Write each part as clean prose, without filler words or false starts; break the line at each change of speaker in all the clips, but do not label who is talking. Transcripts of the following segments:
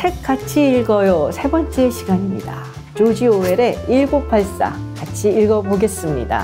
책 같이 읽어요. 세 번째 시간입니다. 조지 오웰의 1984 같이 읽어보겠습니다.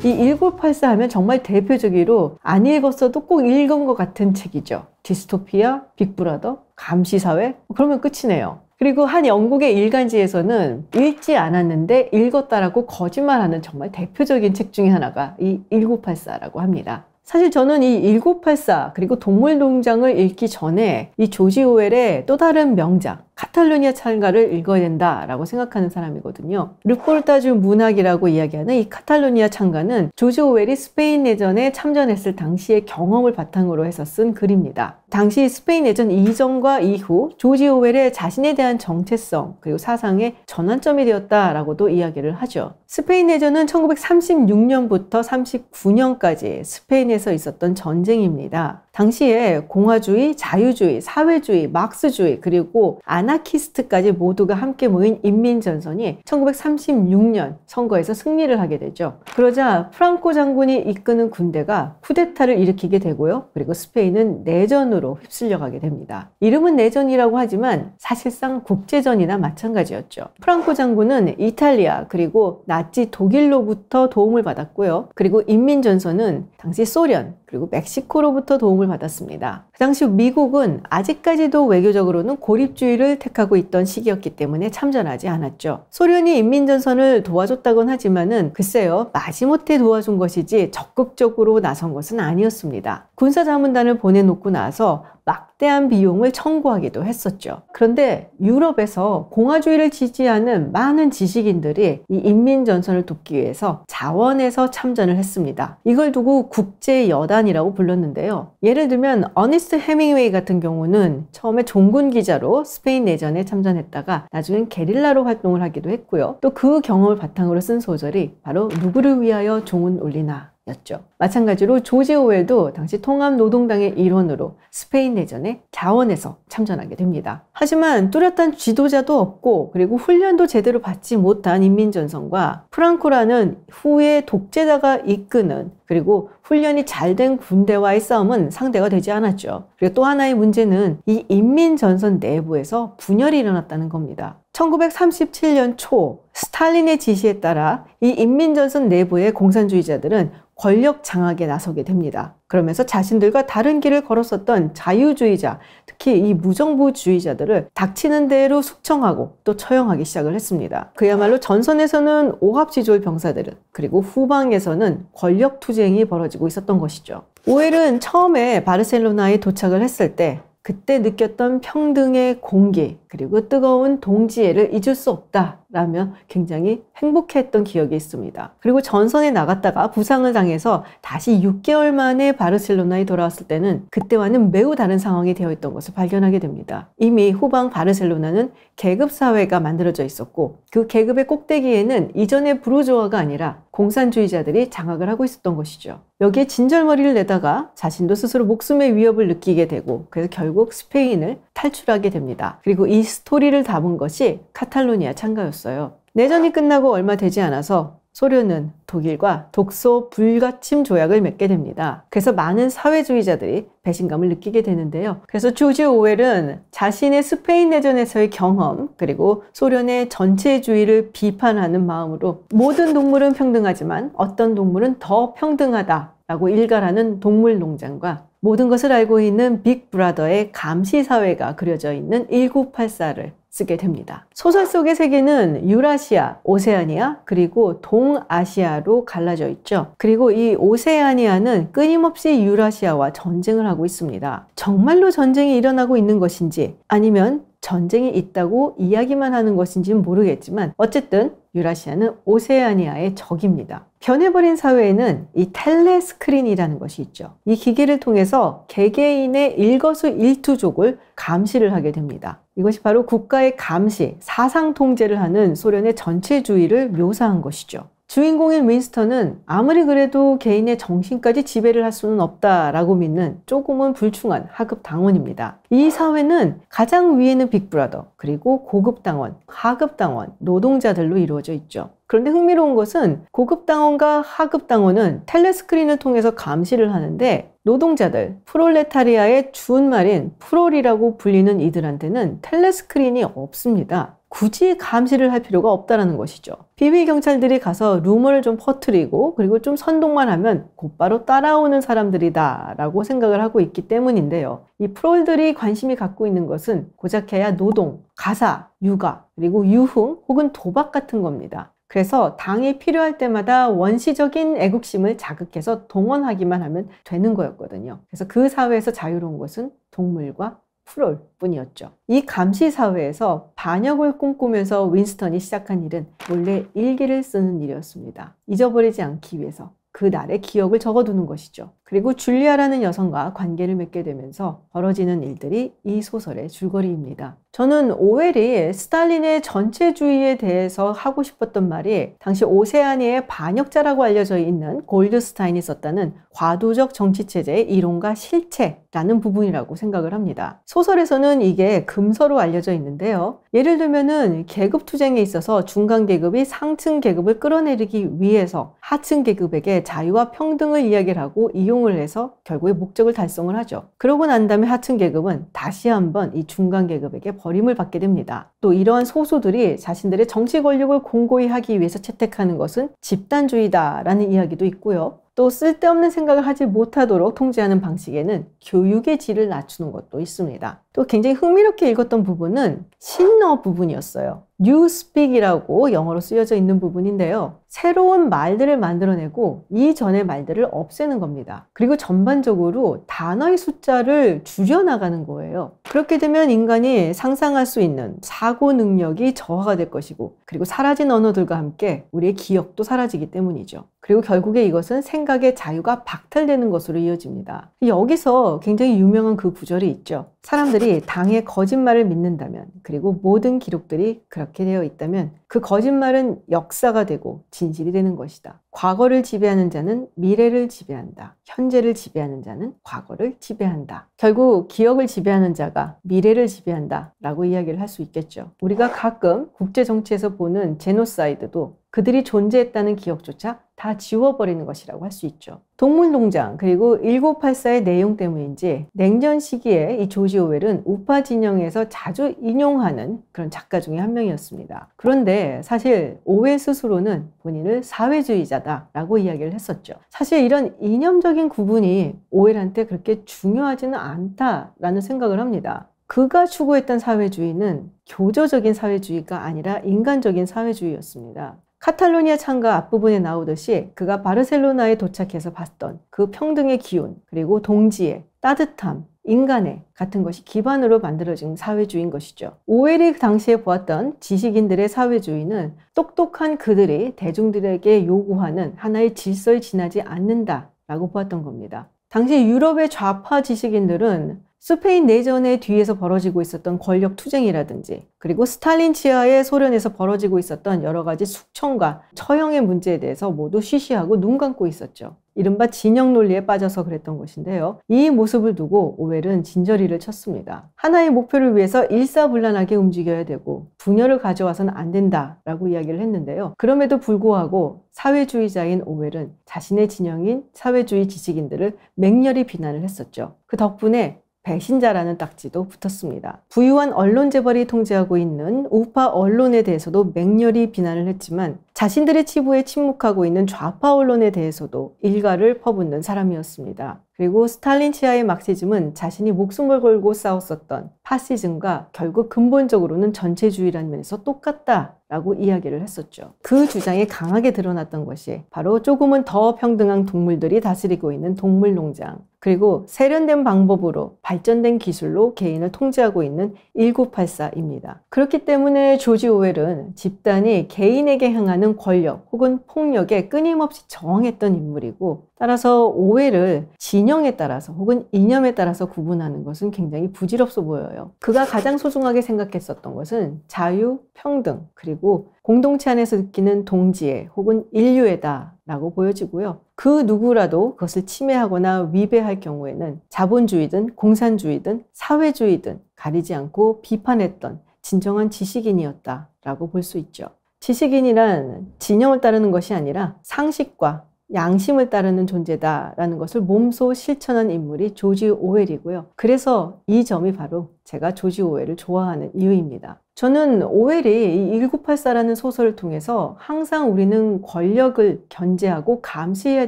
이 1984 하면 정말 대표적으로 안 읽었어도 꼭 읽은 것 같은 책이죠. 디스토피아, 빅브라더, 감시사회, 그러면 끝이네요. 그리고 한 영국의 일간지에서는 읽지 않았는데 읽었다라고 거짓말하는 정말 대표적인 책 중에 하나가 이 1984라고 합니다. 사실 저는 이 1984 그리고 동물농장을 읽기 전에 이 조지 오웰의 또 다른 명작 카탈루니아 찬가를 읽어야 된다라고 생각하는 사람이거든요. 르포르타주 문학이라고 이야기하는 이 카탈루니아 찬가는 조지 오웰이 스페인 내전에 참전했을 당시의 경험을 바탕으로 해서 쓴 글입니다. 당시 스페인 내전 이전과 이후 조지 오웰의 자신에 대한 정체성 그리고 사상의 전환점이 되었다라고도 이야기를 하죠. 스페인 내전은 1936년부터 39년까지 스페인에서 있었던 전쟁입니다. 당시에 공화주의, 자유주의, 사회주의, 마크스주의 그리고 아나키스트까지 모두가 함께 모인 인민전선이 1936년 선거에서 승리를 하게 되죠. 그러자 프랑코 장군이 이끄는 군대가 쿠데타를 일으키게 되고요. 그리고 스페인은 내전으로 휩쓸려가게 됩니다. 이름은 내전이라고 하지만 사실상 국제전이나 마찬가지였죠. 프랑코 장군은 이탈리아 그리고 나치 독일로부터 도움을 받았고요. 그리고 인민전선은 당시 소련 그리고 멕시코로부터 도움을 받았습니다. 그 당시 미국은 아직까지도 외교적으로는 고립주의를 택하고 있던 시기였기 때문에 참전하지 않았죠. 소련이 인민전선을 도와줬다곤 하지만은 글쎄요, 마지못해 도와준 것이지 적극적으로 나선 것은 아니었습니다. 군사자문단을 보내놓고 나서 막대한 비용을 청구하기도 했었죠. 그런데 유럽에서 공화주의를 지지하는 많은 지식인들이 이 인민전선을 돕기 위해서 자원해서 참전을 했습니다. 이걸 두고 국제여단이라고 불렀는데요. 예를 들면 어니스트 헤밍웨이 같은 경우는 처음에 종군 기자로 스페인 내전에 참전했다가 나중엔 게릴라로 활동을 하기도 했고요. 또 그 경험을 바탕으로 쓴 소설이 바로 누구를 위하여 종은 울리나 였죠. 마찬가지로 조지 오웰도 당시 통합노동당의 일원으로 스페인 내전에 자원해서 참전하게 됩니다. 하지만 뚜렷한 지도자도 없고 그리고 훈련도 제대로 받지 못한 인민전선과 프랑코라는 후에 독재자가 이끄는 그리고 훈련이 잘 된 군대와의 싸움은 상대가 되지 않았죠. 그리고 또 하나의 문제는 이 인민전선 내부에서 분열이 일어났다는 겁니다. 1937년 초 스탈린의 지시에 따라 이 인민전선 내부의 공산주의자들은 권력 장악에 나서게 됩니다. 그러면서 자신들과 다른 길을 걸었었던 자유주의자, 특히 이 무정부주의자들을 닥치는 대로 숙청하고 또 처형하기 시작을 했습니다. 그야말로 전선에서는 오합지졸 병사들은 그리고 후방에서는 권력 투쟁이 벌어지고 있었던 것이죠. 오웰은 처음에 바르셀로나에 도착을 했을 때 그때 느꼈던 평등의 공기 그리고 뜨거운 동지애를 잊을 수 없다라며 굉장히 행복했던 기억이 있습니다. 그리고 전선에 나갔다가 부상을 당해서 다시 6개월 만에 바르셀로나에 돌아왔을 때는 그때와는 매우 다른 상황이 되어 있던 것을 발견하게 됩니다. 이미 후방 바르셀로나는 계급사회가 만들어져 있었고 그 계급의 꼭대기에는 이전의 부르주아가 아니라 공산주의자들이 장악을 하고 있었던 것이죠. 여기에 진절머리를 내다가 자신도 스스로 목숨의 위협을 느끼게 되고 그래서 결국 스페인을 탈출하게 됩니다. 그리고 이 스토리를 담은 것이 카탈루니아 찬가였어요. 내전이 끝나고 얼마 되지 않아서 소련은 독일과 독소 불가침 조약을 맺게 됩니다. 그래서 많은 사회주의자들이 배신감을 느끼게 되는데요. 그래서 조지 오웰은 자신의 스페인 내전에서의 경험 그리고 소련의 전체주의를 비판하는 마음으로 모든 동물은 평등하지만 어떤 동물은 더 평등하다라고 일갈하는 동물농장과 모든 것을 알고 있는 빅브라더의 감시사회가 그려져 있는 1984를 쓰게 됩니다. 소설 속의 세계는 유라시아, 오세아니아, 그리고 동아시아로 갈라져 있죠. 그리고 이 오세아니아는 끊임없이 유라시아와 전쟁을 하고 있습니다. 정말로 전쟁이 일어나고 있는 것인지 아니면 전쟁이 있다고 이야기만 하는 것인지는 모르겠지만 어쨌든 유라시아는 오세아니아의 적입니다. 변해버린 사회에는 이 텔레스크린이라는 것이 있죠. 이 기계를 통해서 개개인의 일거수일투족을 감시를 하게 됩니다. 이것이 바로 국가의 감시, 사상 통제를 하는 소련의 전체주의를 묘사한 것이죠. 주인공인 윈스턴은 아무리 그래도 개인의 정신까지 지배를 할 수는 없다라고 믿는 조금은 불충한 하급 당원입니다. 이 사회는 가장 위에는 빅브라더, 그리고 고급 당원, 하급 당원, 노동자들로 이루어져 있죠. 그런데 흥미로운 것은 고급 당원과 하급 당원은 텔레스크린을 통해서 감시를 하는데 노동자들, 프롤레타리아의 준말인 프롤이라고 불리는 이들한테는 텔레스크린이 없습니다. 굳이 감시를 할 필요가 없다는 것이죠. 비밀 경찰들이 가서 루머를 좀 퍼뜨리고 그리고 좀 선동만 하면 곧바로 따라오는 사람들이다 라고 생각을 하고 있기 때문인데요. 이 프롤들이 관심이 갖고 있는 것은 고작해야 노동, 가사, 육아, 그리고 유흥 혹은 도박 같은 겁니다. 그래서 당이 필요할 때마다 원시적인 애국심을 자극해서 동원하기만 하면 되는 거였거든요. 그래서 그 사회에서 자유로운 것은 동물과 프롤 뿐이었죠. 이 감시 사회에서 반역을 꿈꾸면서 윈스턴이 시작한 일은 몰래 일기를 쓰는 일이었습니다. 잊어버리지 않기 위해서 그날의 기억을 적어두는 것이죠. 그리고 줄리아라는 여성과 관계를 맺게 되면서 벌어지는 일들이 이 소설의 줄거리입니다. 저는 오웰이 스탈린의 전체주의에 대해서 하고 싶었던 말이 당시 오세아니아의 반역자라고 알려져 있는 골드스타인이 썼다는 과도적 정치체제의 이론과 실체라는 부분이라고 생각을 합니다. 소설에서는 이게 금서로 알려져 있는데요. 예를 들면은 계급투쟁에 있어서 중간계급이 상층계급을 끌어내리기 위해서 하층계급에게 자유와 평등을 이야기를 하고 이용을 해서 결국에 목적을 달성을 하죠. 그러고 난 다음에 하층계급은 다시 한번 이 중간계급에게 버림을 받게 됩니다. 또 이러한 소수들이 자신들의 정치 권력을 공고히 하기 위해서 채택하는 것은 집단주의다라는 이야기도 있고요. 또 쓸데없는 생각을 하지 못하도록 통제하는 방식에는 교육의 질을 낮추는 것도 있습니다. 또 굉장히 흥미롭게 읽었던 부분은 신너 부분이었어요. 뉴스픽이라고 영어로 쓰여져 있는 부분인데요. 새로운 말들을 만들어내고 이전의 말들을 없애는 겁니다. 그리고 전반적으로 단어의 숫자를 줄여나가는 거예요. 그렇게 되면 인간이 상상할 수 있는 사고 능력이 저하가 될 것이고 그리고 사라진 언어들과 함께 우리의 기억도 사라지기 때문이죠. 그리고 결국에 이것은 생각의 자유가 박탈되는 것으로 이어집니다. 여기서 굉장히 유명한 그 구절이 있죠. 사람들이 당의 거짓말을 믿는다면 그리고 모든 기록들이 그렇게 되어 있다면 그 거짓말은 역사가 되고 진실이 되는 것이다. 과거를 지배하는 자는 미래를 지배한다. 현재를 지배하는 자는 과거를 지배한다. 결국 기억을 지배하는 자가 미래를 지배한다 라고 이야기를 할 수 있겠죠. 우리가 가끔 국제정치에서 보는 제노사이드도 그들이 존재했다는 기억조차 다 지워버리는 것이라고 할 수 있죠. 동물농장 그리고 1984의 내용 때문인지 냉전 시기에 이 조지 오웰은 우파 진영에서 자주 인용하는 그런 작가 중에 한 명이었습니다. 그런데 사실 오웰 스스로는 본인을 사회주의자다라고 이야기를 했었죠. 사실 이런 이념적인 구분이 오웰한테 그렇게 중요하지는 않다라는 생각을 합니다. 그가 추구했던 사회주의는 교조적인 사회주의가 아니라 인간적인 사회주의였습니다. 카탈로니아 창가 앞부분에 나오듯이 그가 바르셀로나에 도착해서 봤던 그 평등의 기운, 그리고 동지애, 따뜻함, 인간애 같은 것이 기반으로 만들어진 사회주의인 것이죠. 오웰이 그 당시에 보았던 지식인들의 사회주의는 똑똑한 그들이 대중들에게 요구하는 하나의 질서에 지나지 않는다라고 보았던 겁니다. 당시 유럽의 좌파 지식인들은 스페인 내전의 뒤에서 벌어지고 있었던 권력 투쟁이라든지 그리고 스탈린 치하에 소련에서 벌어지고 있었던 여러 가지 숙청과 처형의 문제에 대해서 모두 쉬쉬하고 눈 감고 있었죠. 이른바 진영 논리에 빠져서 그랬던 것인데요. 이 모습을 두고 오웰은 진저리를 쳤습니다. 하나의 목표를 위해서 일사불란하게 움직여야 되고 분열을 가져와서는 안 된다라고 이야기를 했는데요. 그럼에도 불구하고 사회주의자인 오웰은 자신의 진영인 사회주의 지식인들을 맹렬히 비난을 했었죠. 그 덕분에 배신자라는 딱지도 붙었습니다. 부유한 언론 재벌이 통제하고 있는 우파 언론에 대해서도 맹렬히 비난을 했지만 자신들의 치부에 침묵하고 있는 좌파 언론에 대해서도 일가를 퍼붓는 사람이었습니다. 그리고 스탈린 치하의 막시즘은 자신이 목숨을 걸고 싸웠었던 파시즘과 결국 근본적으로는 전체주의라는 면에서 똑같다라고 이야기를 했었죠. 그 주장이 강하게 드러났던 것이 바로 조금은 더 평등한 동물들이 다스리고 있는 동물농장, 그리고 세련된 방법으로 발전된 기술로 개인을 통제하고 있는 1984입니다. 그렇기 때문에 조지 오웰은 집단이 개인에게 행하는 권력 혹은 폭력에 끊임없이 저항했던 인물이고, 따라서 오웰을 진영에 따라서 혹은 이념에 따라서 구분하는 것은 굉장히 부질없어 보여요. 그가 가장 소중하게 생각했었던 것은 자유, 평등, 그리고 공동체 안에서 느끼는 동지애 혹은 인류애다 라고 보여지고요. 그 누구라도 그것을 침해하거나 위배할 경우에는 자본주의든 공산주의든 사회주의든 가리지 않고 비판했던 진정한 지식인이었다 라고 볼 수 있죠. 지식인이란 진영을 따르는 것이 아니라 상식과 양심을 따르는 존재다라는 것을 몸소 실천한 인물이 조지 오웰이고요. 그래서 이 점이 바로 제가 조지 오웰을 좋아하는 이유입니다. 저는 오웰이 이 1984라는 소설을 통해서 항상 우리는 권력을 견제하고 감시해야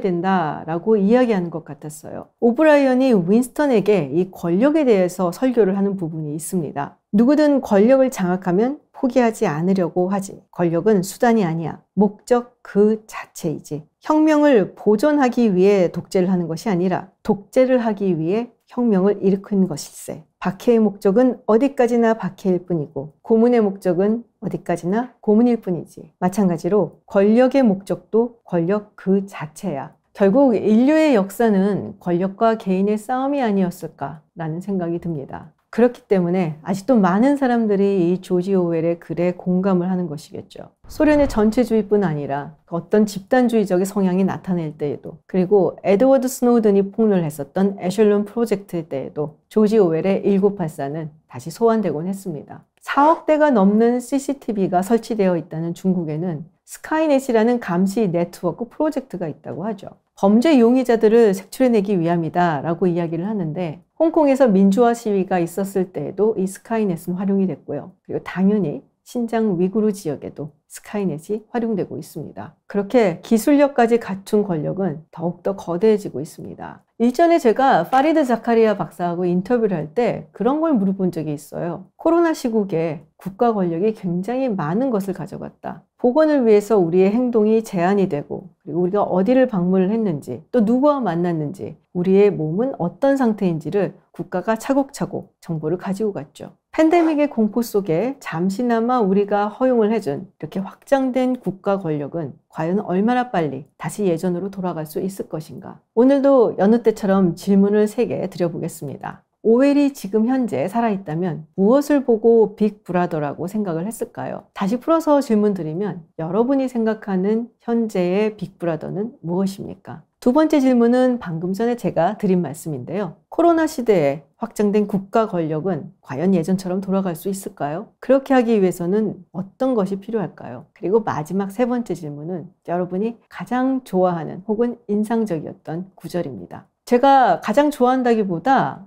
된다라고 이야기하는 것 같았어요. 오브라이언이 윈스턴에게 이 권력에 대해서 설교를 하는 부분이 있습니다. 누구든 권력을 장악하면 포기하지 않으려고 하지. 권력은 수단이 아니야. 목적 그 자체이지. 혁명을 보존하기 위해 독재를 하는 것이 아니라 독재를 하기 위해 혁명을 일으킨 것일세. 박해의 목적은 어디까지나 박해일 뿐이고 고문의 목적은 어디까지나 고문일 뿐이지. 마찬가지로 권력의 목적도 권력 그 자체야. 결국 인류의 역사는 권력과 개인의 싸움이 아니었을까라는 생각이 듭니다. 그렇기 때문에 아직도 많은 사람들이 이 조지 오웰의 글에 공감을 하는 것이겠죠. 소련의 전체주의뿐 아니라 어떤 집단주의적인 성향이 나타낼 때에도, 그리고 에드워드 스노든이 폭로했었던 에셜론 프로젝트 때에도 조지 오웰의 1984는 다시 소환되곤 했습니다. 4억 대가 넘는 CCTV가 설치되어 있다는 중국에는 스카이넷이라는 감시 네트워크 프로젝트가 있다고 하죠. 범죄 용의자들을 색출해내기 위함이다 라고 이야기를 하는데, 홍콩에서 민주화 시위가 있었을 때에도 이 스카이넷은 활용이 됐고요. 그리고 당연히 신장 위구르 지역에도 스카이넷이 활용되고 있습니다. 그렇게 기술력까지 갖춘 권력은 더욱더 거대해지고 있습니다. 일전에 제가 파리드 자카리아 박사하고 인터뷰를 할 때 그런 걸 물어본 적이 있어요. 코로나 시국에 국가 권력이 굉장히 많은 것을 가져갔다. 보건을 위해서 우리의 행동이 제한이 되고, 그리고 우리가 어디를 방문을 했는지, 또 누구와 만났는지, 우리의 몸은 어떤 상태인지를 국가가 차곡차곡 정보를 가지고 갔죠. 팬데믹의 공포 속에 잠시나마 우리가 허용을 해준 이렇게 확장된 국가 권력은 과연 얼마나 빨리 다시 예전으로 돌아갈 수 있을 것인가? 오늘도 여느 때처럼 질문을 3개 드려보겠습니다. 오웰이 지금 현재 살아있다면 무엇을 보고 빅브라더라고 생각을 했을까요? 다시 풀어서 질문 드리면, 여러분이 생각하는 현재의 빅브라더는 무엇입니까? 두 번째 질문은 방금 전에 제가 드린 말씀인데요. 코로나 시대에 확장된 국가 권력은 과연 예전처럼 돌아갈 수 있을까요? 그렇게 하기 위해서는 어떤 것이 필요할까요? 그리고 마지막 3번째 질문은 여러분이 가장 좋아하는 혹은 인상적이었던 구절입니다. 제가 가장 좋아한다기보다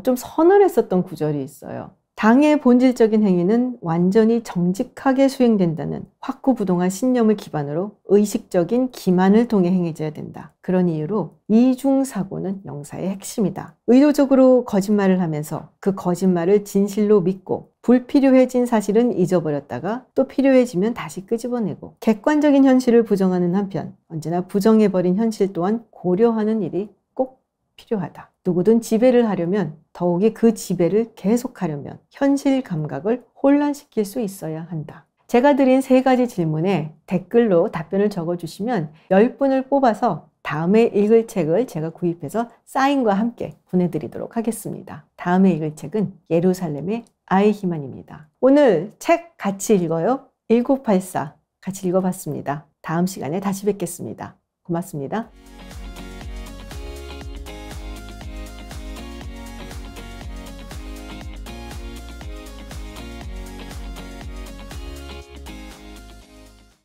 좀 서늘했었던 구절이 있어요. 당의 본질적인 행위는 완전히 정직하게 수행된다는 확고부동한 신념을 기반으로 의식적인 기만을 통해 행해져야 된다. 그런 이유로 이중사고는 영사의 핵심이다. 의도적으로 거짓말을 하면서 그 거짓말을 진실로 믿고 불필요해진 사실은 잊어버렸다가 또 필요해지면 다시 끄집어내고, 객관적인 현실을 부정하는 한편 언제나 부정해버린 현실 또한 고려하는 일이 꼭 필요하다. 누구든 지배를 하려면, 더욱이 그 지배를 계속하려면 현실 감각을 혼란시킬 수 있어야 한다. 제가 드린 3가지 질문에 댓글로 답변을 적어주시면 10분을 뽑아서 다음에 읽을 책을 제가 구입해서 사인과 함께 보내드리도록 하겠습니다. 다음에 읽을 책은 예루살렘의 아이히만입니다. 오늘 책 같이 읽어요. 1984 같이 읽어봤습니다. 다음 시간에 다시 뵙겠습니다. 고맙습니다.